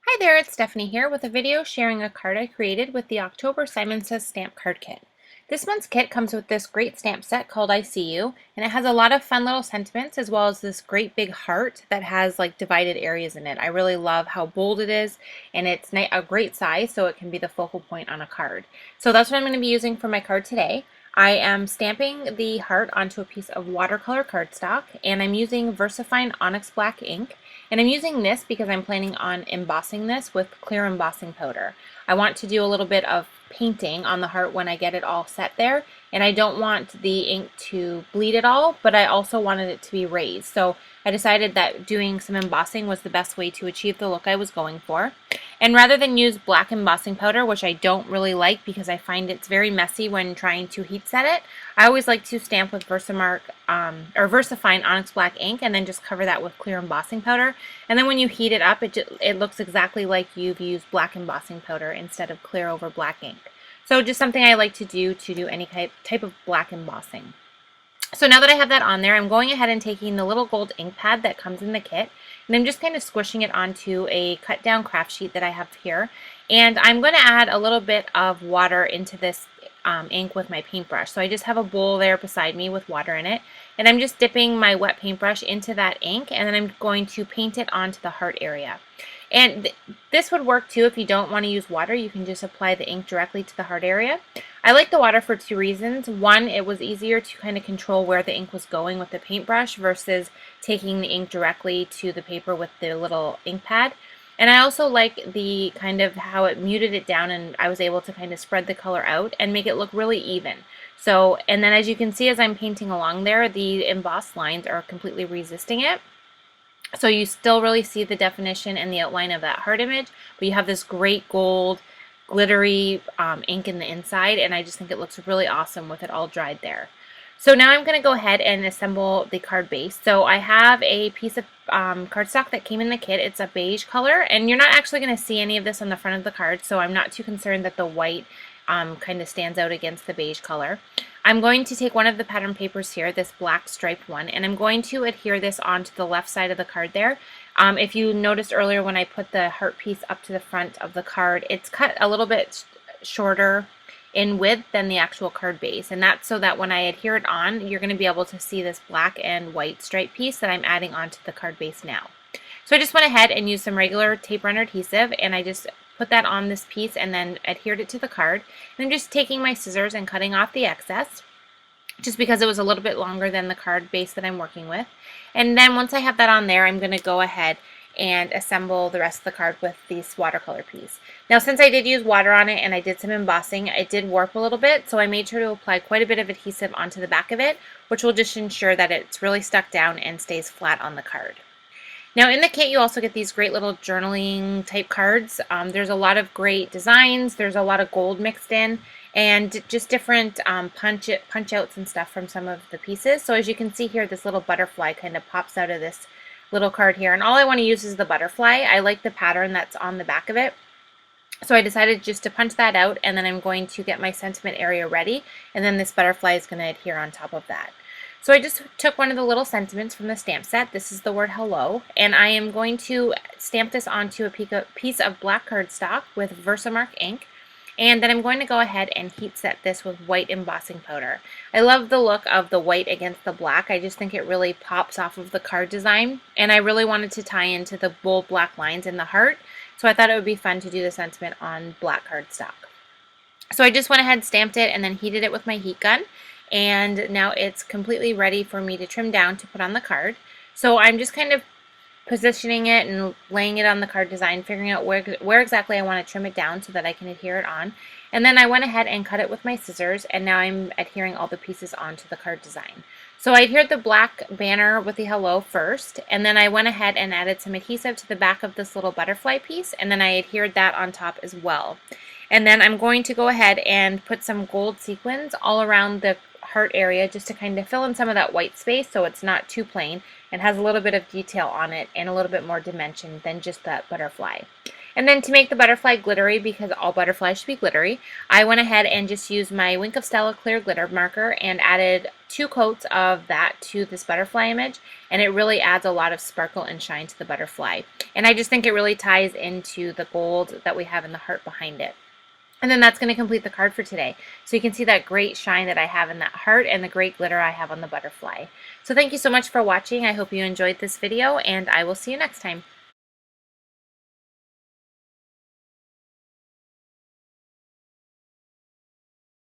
Hi there, it's Stephanie here with a video sharing a card I created with the October Simon Says Stamp Card Kit. This month's kit comes with this great stamp set called I See You, and it has a lot of fun little sentiments as well as this great big heart that has like divided areas in it. I really love how bold it is, and it's a great size so it can be the focal point on a card. So that's what I'm going to be using for my card today. I am stamping the heart onto a piece of watercolor cardstock, and I'm using VersaFine Onyx Black ink. And I'm using this because I'm planning on embossing this with clear embossing powder. I want to do a little bit of painting on the heart when I get it all set there, and I don't want the ink to bleed at all, but I also wanted it to be raised. So I decided that doing some embossing was the best way to achieve the look I was going for. And rather than use black embossing powder, which I don't really like because I find it's very messy when trying to heat set it, I always like to stamp with VersaFine Onyx Black ink and then just cover that with clear embossing powder. And then when you heat it up, it looks exactly like you've used black embossing powder instead of clear over black ink. So just something I like to do any type of black embossing. So now that I have that on there, I'm going ahead and taking the little gold ink pad that comes in the kit, and I'm just kind of squishing it onto a cut down craft sheet that I have here. And I'm going to add a little bit of water into this ink with my paintbrush. So I just have a bowl there beside me with water in it, and I'm just dipping my wet paintbrush into that ink, and then I'm going to paint it onto the heart area. And this would work too if you don't want to use water. You can just apply the ink directly to the heart area. I like the water for two reasons. One, it was easier to kind of control where the ink was going with the paintbrush versus taking the ink directly to the paper with the little ink pad. And I also like the kind of how it muted it down, and I was able to kind of spread the color out and make it look really even. So, and then as you can see as I'm painting along there, the embossed lines are completely resisting it. So you still really see the definition and the outline of that heart image, but you have this great gold glittery ink in the inside, and I just think it looks really awesome with it all dried there. So now I'm going to go ahead and assemble the card base. So I have a piece of cardstock that came in the kit. It's a beige color, and you're not actually going to see any of this on the front of the card, so I'm not too concerned that the white kind of stands out against the beige color. I'm going to take one of the pattern papers here, this black striped one, and I'm going to adhere this onto the left side of the card there. If you noticed earlier when I put the heart piece up to the front of the card, it's cut a little bit shorter in width than the actual card base, and that's so that when I adhere it on, you're going to be able to see this black and white stripe piece that I'm adding onto the card base now. So I just went ahead and used some regular tape runner adhesive, and I just put that on this piece and then adhered it to the card. And I'm just taking my scissors and cutting off the excess, just because it was a little bit longer than the card base that I'm working with. And then once I have that on there, I'm going to go ahead and assemble the rest of the card with this watercolor piece. Now, since I did use water on it and I did some embossing, it did warp a little bit, so I made sure to apply quite a bit of adhesive onto the back of it, which will just ensure that it's really stuck down and stays flat on the card. Now in the kit you also get these great little journaling type cards. There's a lot of great designs, there's a lot of gold mixed in, and just different punch outs and stuff from some of the pieces. So as you can see here, this little butterfly kind of pops out of this little card here, and all I want to use is the butterfly. I like the pattern that's on the back of it. So I decided just to punch that out, and then I'm going to get my sentiment area ready, and then this butterfly is going to adhere on top of that. So I just took one of the little sentiments from the stamp set. This is the word hello, and I am going to stamp this onto a piece of black cardstock with Versamark ink, and then I'm going to go ahead and heat set this with white embossing powder. I love the look of the white against the black. I just think it really pops off of the card design, and I really wanted to tie into the bold black lines in the heart, so I thought it would be fun to do the sentiment on black cardstock. So I just went ahead, stamped it, and then heated it with my heat gun. And now it's completely ready for me to trim down to put on the card. So I'm just kind of positioning it and laying it on the card design, figuring out where exactly I want to trim it down so that I can adhere it on. And then I went ahead and cut it with my scissors, and now I'm adhering all the pieces onto the card design. So I adhered the black banner with the hello first, and then I went ahead and added some adhesive to the back of this little butterfly piece, and then I adhered that on top as well. And then I'm going to go ahead and put some gold sequins all around the heart area just to kind of fill in some of that white space so it's not too plain and has a little bit of detail on it and a little bit more dimension than just that butterfly. And then to make the butterfly glittery, because all butterflies should be glittery, I went ahead and just used my Wink of Stella clear glitter marker and added 2 coats of that to this butterfly image, and it really adds a lot of sparkle and shine to the butterfly. And I just think it really ties into the gold that we have in the heart behind it. And then that's going to complete the card for today. So you can see that great shine that I have in that heart and the great glitter I have on the butterfly. So thank you so much for watching. I hope you enjoyed this video, and I will see you next time.